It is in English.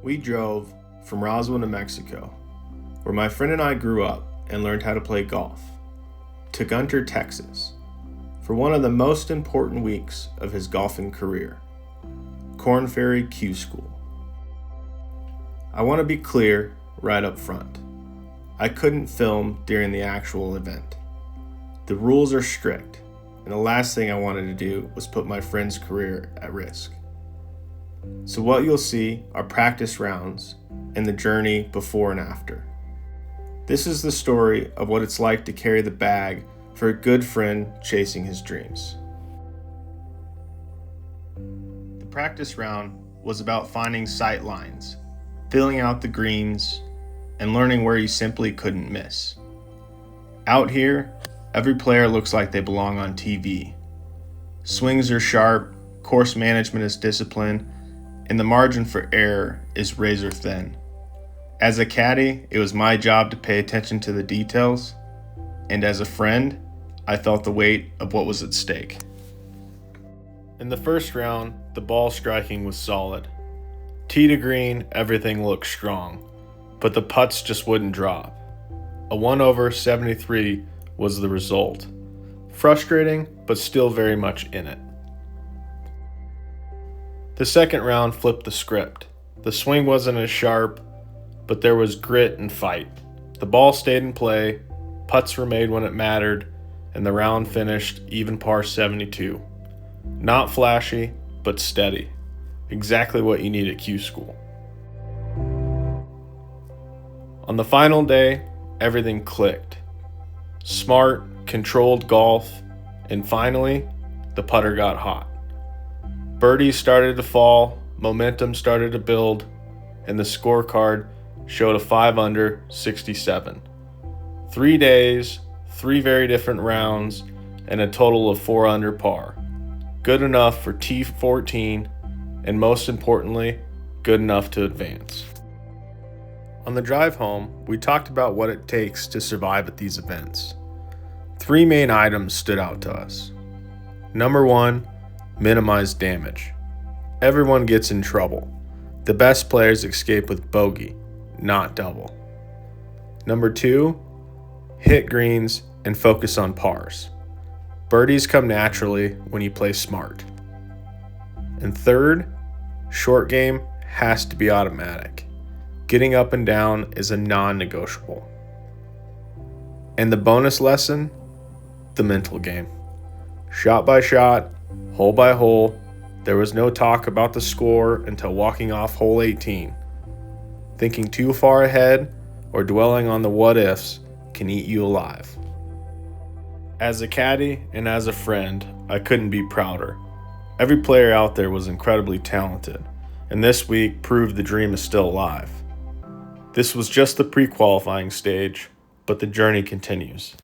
We drove from Roswell, New Mexico, where my friend and I grew up and learned how to play golf, to Gunter, Texas, for one of the most important weeks of his golfing career, Korn Ferry Q-School. I want to be clear right up front. I couldn't film during the actual event. The rules are strict, and the last thing I wanted to do was put my friend's career at risk. So what you'll see are practice rounds and the journey before and after. This is the story of what it's like to carry the bag for a good friend chasing his dreams. The practice round was about finding sight lines, filling out the greens, and learning where you simply couldn't miss. Out here, every player looks like they belong on TV. Swings are sharp, course management is disciplined, and the margin for error is razor thin. As a caddy, it was my job to pay attention to the details, and as a friend, I felt the weight of what was at stake. In the first round, the ball striking was solid. Tee to green, everything looked strong, but the putts just wouldn't drop. A 1/73 was the result. Frustrating, but still very much in it. The second round flipped the script. The swing wasn't as sharp, but there was grit and fight. The ball stayed in play, putts were made when it mattered, and the round finished even par 72. Not flashy, but steady. Exactly what you need at Q-School. On the final day, everything clicked. Smart, controlled golf, and finally, the putter got hot. Birdies started to fall, momentum started to build, and the scorecard showed a 5 under 67. 3 days, 3 very different rounds, and a total of 4 under par. Good enough for T14, and most importantly, good enough to advance. On the drive home, we talked about what it takes to survive at these events. 3 main items stood out to us. Number 1, minimize damage. Everyone gets in trouble. The best players escape with bogey, not double. Number 2, hit greens and focus on pars. Birdies come naturally when you play smart. And third, short game has to be automatic. Getting up and down is a non-negotiable. And the bonus lesson, the mental game. Shot by shot, hole by hole, there was no talk about the score until walking off hole 18. Thinking too far ahead or dwelling on the what-ifs can eat you alive. As a caddy and as a friend, I couldn't be prouder. Every player out there was incredibly talented, and this week proved the dream is still alive. This was just the pre-qualifying stage, but the journey continues.